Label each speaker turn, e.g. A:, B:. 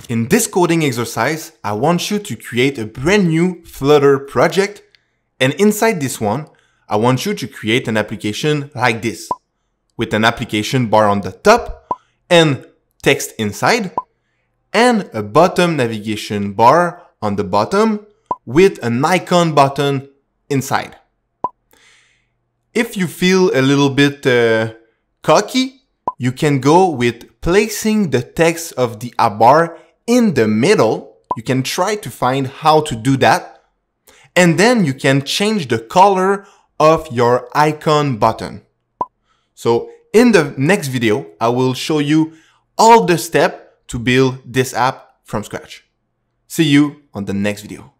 A: In this coding exercise, I want you to create a brand new Flutter project. And inside this one, I want you to create an application like this, with an application bar on the top and text inside, and a bottom navigation bar on the bottom with an icon button inside. If you feel a little bit cocky, you can go with placing the text of the app bar in the middle. You can try to find how to do that. And then you can change the color of your icon button. So in the next video, I will show you all the steps to build this app from scratch. See you on the next video.